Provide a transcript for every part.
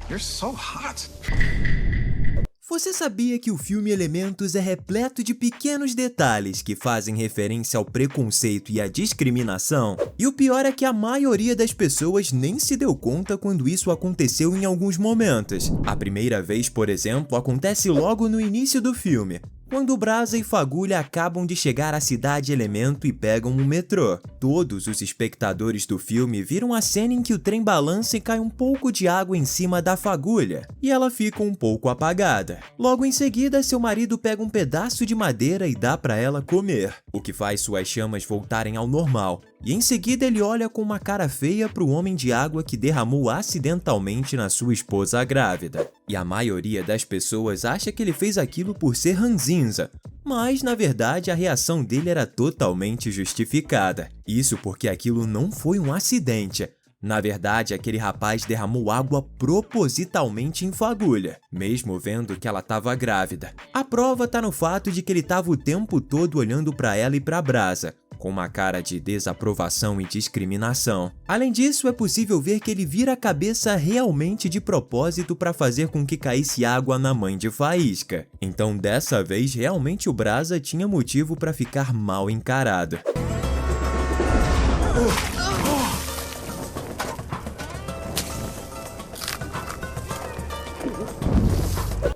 You're so hot. Você sabia que o filme Elementos é repleto de pequenos detalhes que fazem referência ao preconceito e à discriminação? E o pior é que a maioria das pessoas nem se deu conta quando isso aconteceu em alguns momentos. A primeira vez, por exemplo, acontece logo no início do filme, quando Brasa e Fagulha acabam de chegar à cidade Elemento e pegam o metrô. Todos os espectadores do filme viram a cena em que o trem balança e cai um pouco de água em cima da Fagulha, e ela fica um pouco apagada. Logo em seguida, seu marido pega um pedaço de madeira e dá para ela comer, o que faz suas chamas voltarem ao normal. E em seguida ele olha com uma cara feia para o homem de água que derramou acidentalmente na sua esposa grávida. E a maioria das pessoas acha que ele fez aquilo por ser ranzinza, mas na verdade a reação dele era totalmente justificada. Isso porque aquilo não foi um acidente. Na verdade, aquele rapaz derramou água propositalmente em Fagulha, mesmo vendo que ela estava grávida. A prova tá no fato de que ele estava o tempo todo olhando para ela e para Brasa, com uma cara de desaprovação e discriminação. Além disso, é possível ver que ele vira a cabeça realmente de propósito para fazer com que caísse água na mãe de Faísca. Então, dessa vez, realmente o Brasa tinha motivo para ficar mal encarado.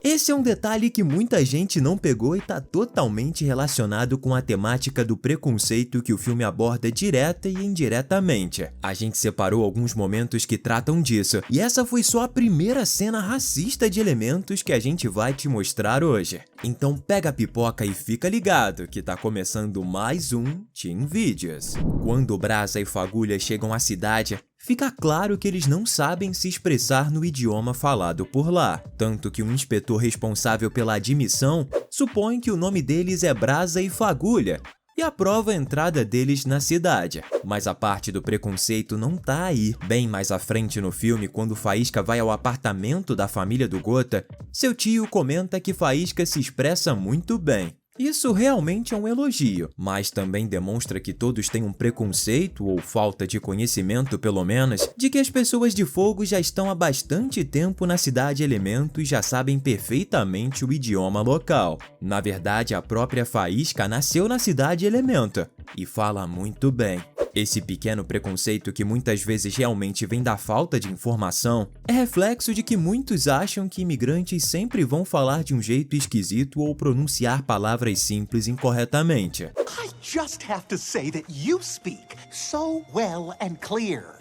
Esse é um detalhe que muita gente não pegou e está totalmente relacionado com a temática do preconceito que o filme aborda direta e indiretamente. A gente separou alguns momentos que tratam disso, e essa foi só a primeira cena racista de Elementos que a gente vai te mostrar hoje. Então pega a pipoca e fica ligado que tá começando mais um Teen Videos. Quando Brasa e Fagulha chegam à cidade, fica claro que eles não sabem se expressar no idioma falado por lá, tanto que o inspetor responsável pela admissão supõe que o nome deles é Brasa e Fagulha e aprova a entrada deles na cidade. Mas a parte do preconceito não tá aí. Bem mais à frente no filme, quando Faísca vai ao apartamento da família do Gota, seu tio comenta que Faísca se expressa muito bem. Isso realmente é um elogio, mas também demonstra que todos têm um preconceito, ou falta de conhecimento pelo menos, de que as pessoas de fogo já estão há bastante tempo na cidade Elemento e já sabem perfeitamente o idioma local. Na verdade, a própria Faísca nasceu na cidade Elemento e fala muito bem. Esse pequeno preconceito, que muitas vezes realmente vem da falta de informação, é reflexo de que muitos acham que imigrantes sempre vão falar de um jeito esquisito ou pronunciar palavras simples incorretamente. I just have to say that you speak so well and clear.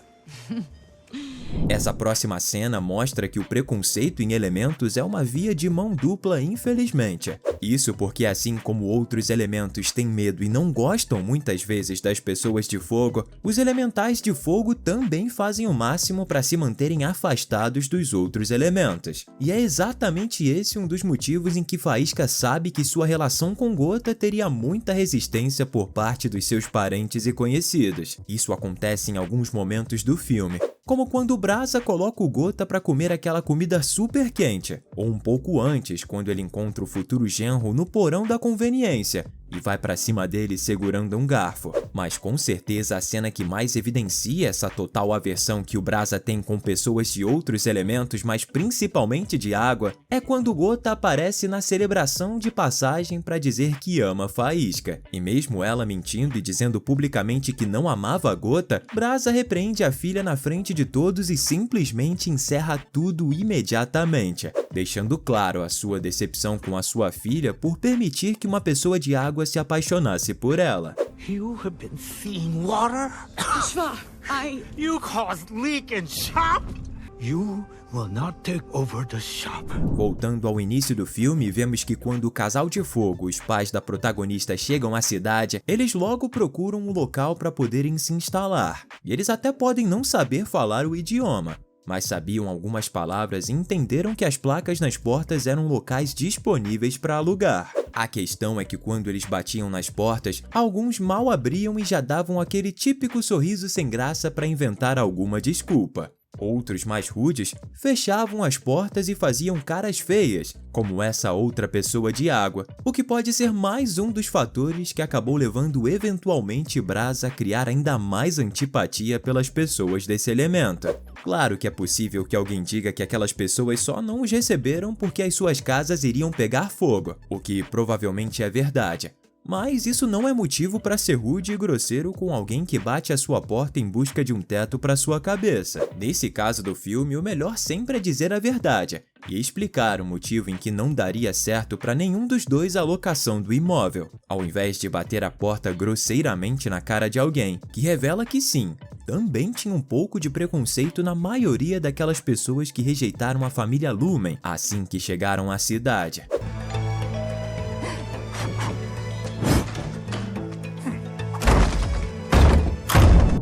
Essa próxima cena mostra que o preconceito em Elementos é uma via de mão dupla, infelizmente. Isso porque, assim como outros elementos têm medo e não gostam muitas vezes das pessoas de fogo, os elementais de fogo também fazem o máximo para se manterem afastados dos outros elementos. E é exatamente esse um dos motivos em que Faísca sabe que sua relação com Gota teria muita resistência por parte dos seus parentes e conhecidos. Isso acontece em alguns momentos do filme, como quando Brasa coloca o Gota para comer aquela comida super quente, ou um pouco antes, quando ele encontra o futuro genro no porão da conveniência e vai para cima dele segurando um garfo. Mas com certeza a cena que mais evidencia essa total aversão que o Brasa tem com pessoas de outros elementos, mas principalmente de água, é quando Gota aparece na celebração de passagem para dizer que ama Faísca. E mesmo ela mentindo e dizendo publicamente que não amava a Gota, Brasa repreende a filha na frente de todos e simplesmente encerra tudo imediatamente, deixando claro a sua decepção com a sua filha por permitir que uma pessoa de água se apaixonasse por ela. You have been seeing water? Ashva, You caused leak in shop? You will not take over the shop. Voltando ao início do filme, vemos que quando o casal de fogo, os pais da protagonista, chegam à cidade, eles logo procuram um local para poderem se instalar. E eles até podem não saber falar o idioma, mas sabiam algumas palavras e entenderam que as placas nas portas eram locais disponíveis para alugar. A questão é que quando eles batiam nas portas, alguns mal abriam e já davam aquele típico sorriso sem graça para inventar alguma desculpa. Outros mais rudes fechavam as portas e faziam caras feias, como essa outra pessoa de água, o que pode ser mais um dos fatores que acabou levando eventualmente Braz a criar ainda mais antipatia pelas pessoas desse elemento. Claro que é possível que alguém diga que aquelas pessoas só não os receberam porque as suas casas iriam pegar fogo, o que provavelmente é verdade. Mas isso não é motivo para ser rude e grosseiro com alguém que bate a sua porta em busca de um teto para sua cabeça. Nesse caso do filme, o melhor sempre é dizer a verdade e explicar o motivo em que não daria certo para nenhum dos dois a locação do imóvel, ao invés de bater a porta grosseiramente na cara de alguém, que revela que sim, também tinha um pouco de preconceito na maioria daquelas pessoas que rejeitaram a família Lumen assim que chegaram à cidade.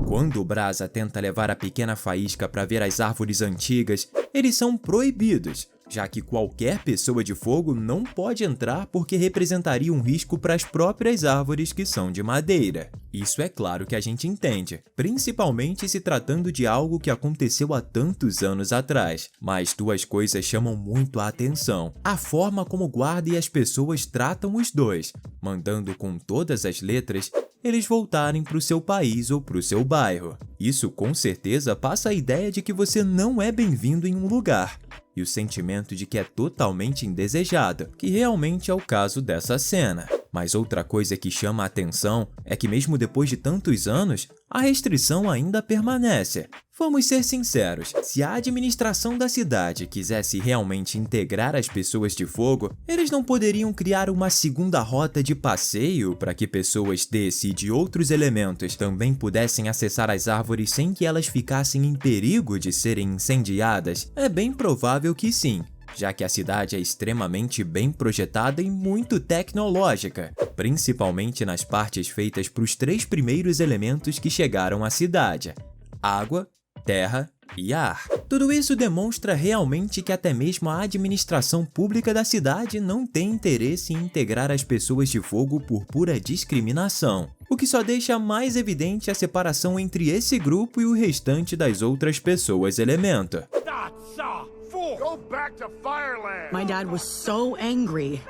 Quando o Braza tenta levar a pequena Faísca para ver as árvores antigas, eles são proibidos, já que qualquer pessoa de fogo não pode entrar porque representaria um risco para as próprias árvores que são de madeira. Isso é claro que a gente entende, principalmente se tratando de algo que aconteceu há tantos anos atrás. Mas duas coisas chamam muito a atenção: a forma como o guarda e as pessoas tratam os dois, mandando com todas as letras eles voltarem para o seu país ou para o seu bairro. Isso com certeza passa a ideia de que você não é bem-vindo em um lugar, e o sentimento de que é totalmente indesejado, que realmente é o caso dessa cena. Mas outra coisa que chama a atenção é que mesmo depois de tantos anos, a restrição ainda permanece. Vamos ser sinceros, se a administração da cidade quisesse realmente integrar as pessoas de fogo, eles não poderiam criar uma segunda rota de passeio para que pessoas desse e de outros elementos também pudessem acessar as árvores sem que elas ficassem em perigo de serem incendiadas? É bem provável que sim, já que a cidade é extremamente bem projetada e muito tecnológica, principalmente nas partes feitas para os 3 primeiros elementos que chegaram à cidade: água, terra e ar. Tudo isso demonstra realmente que até mesmo a administração pública da cidade não tem interesse em integrar as pessoas de fogo por pura discriminação, o que só deixa mais evidente a separação entre esse grupo e o restante das outras pessoas elemento. That's a fool! Go back to Fireland! My dad was so angry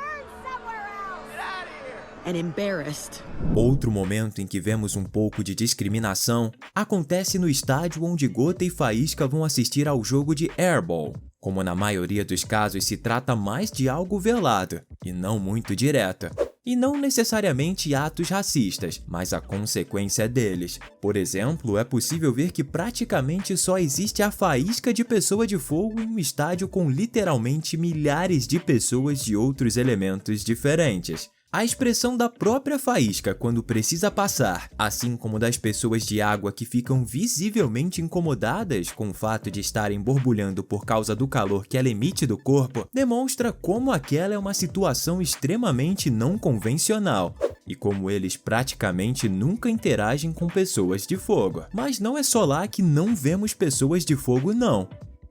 and embarrassed. Outro momento em que vemos um pouco de discriminação acontece no estádio onde Gota e Faísca vão assistir ao jogo de Airball. Como na maioria dos casos se trata mais de algo velado e não muito direto. E não necessariamente atos racistas, mas a consequência deles. Por exemplo, é possível ver que praticamente só existe a faísca de pessoa de fogo em um estádio com literalmente milhares de pessoas de outros elementos diferentes. A expressão da própria faísca quando precisa passar, assim como das pessoas de água que ficam visivelmente incomodadas com o fato de estarem borbulhando por causa do calor que ela emite do corpo, demonstra como aquela é uma situação extremamente não convencional e como eles praticamente nunca interagem com pessoas de fogo. Mas não é só lá que não vemos pessoas de fogo, não.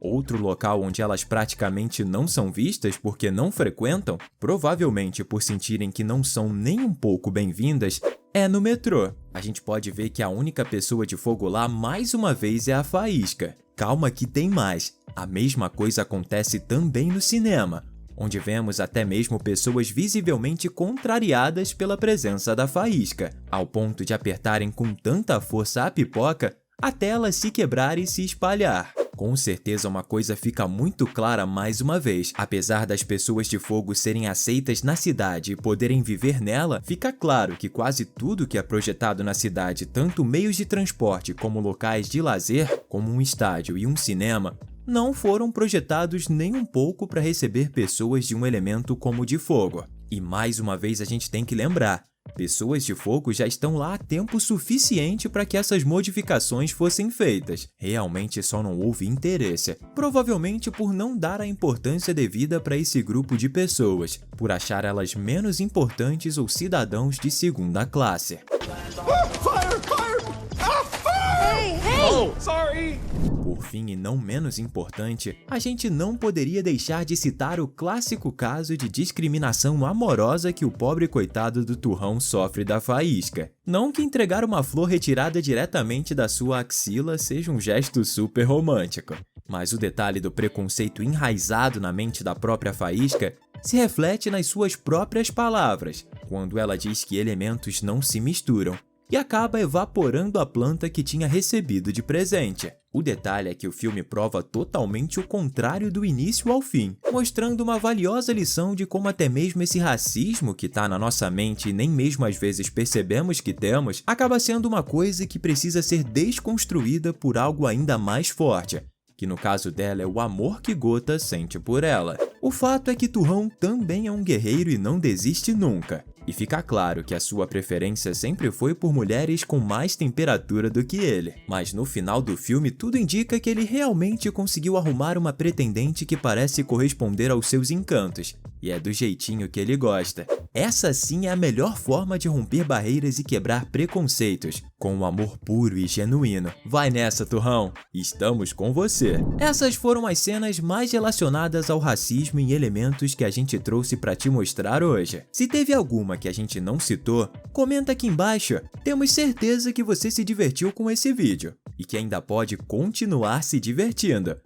Outro local onde elas praticamente não são vistas porque não frequentam, provavelmente por sentirem que não são nem um pouco bem-vindas, é no metrô. A gente pode ver que a única pessoa de fogo lá mais uma vez é a Faísca. Calma que tem mais. A mesma coisa acontece também no cinema, onde vemos até mesmo pessoas visivelmente contrariadas pela presença da Faísca, ao ponto de apertarem com tanta força a pipoca até ela se quebrar e se espalhar. Com certeza uma coisa fica muito clara mais uma vez: apesar das pessoas de fogo serem aceitas na cidade e poderem viver nela, fica claro que quase tudo que é projetado na cidade, tanto meios de transporte como locais de lazer, como um estádio e um cinema, não foram projetados nem um pouco para receber pessoas de um elemento como o de fogo. E mais uma vez a gente tem que lembrar: pessoas de fogo já estão lá há tempo suficiente para que essas modificações fossem feitas. Realmente só não houve interesse, provavelmente por não dar a importância devida para esse grupo de pessoas, por achar elas menos importantes ou cidadãos de segunda classe. Fire! Fire! Ah, fire! Hey! Oh, sorry! Por fim, e não menos importante, a gente não poderia deixar de citar o clássico caso de discriminação amorosa que o pobre coitado do Turrão sofre da Faísca. Não que entregar uma flor retirada diretamente da sua axila seja um gesto super romântico, mas o detalhe do preconceito enraizado na mente da própria Faísca se reflete nas suas próprias palavras, quando ela diz que elementos não se misturam, e acaba evaporando a planta que tinha recebido de presente. O detalhe é que o filme prova totalmente o contrário do início ao fim, mostrando uma valiosa lição de como até mesmo esse racismo que está na nossa mente e nem mesmo às vezes percebemos que temos, acaba sendo uma coisa que precisa ser desconstruída por algo ainda mais forte, que no caso dela é o amor que Gota sente por ela. O fato é que Turrão também é um guerreiro e não desiste nunca. E fica claro que a sua preferência sempre foi por mulheres com mais temperatura do que ele. Mas no final do filme tudo indica que ele realmente conseguiu arrumar uma pretendente que parece corresponder aos seus encantos. E é do jeitinho que ele gosta. Essa sim é a melhor forma de romper barreiras e quebrar preconceitos, com um amor puro e genuíno. Vai nessa, Turrão! Estamos com você! Essas foram as cenas mais relacionadas ao racismo em elementos que a gente trouxe para te mostrar hoje. Se teve alguma que a gente não citou, comenta aqui embaixo. Temos certeza que você se divertiu com esse vídeo e que ainda pode continuar se divertindo.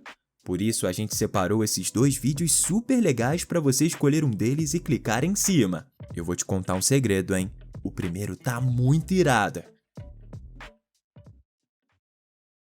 Por isso a gente separou esses 2 vídeos super legais para você escolher um deles e clicar em cima. Eu vou te contar um segredo, hein? O primeiro tá muito irado.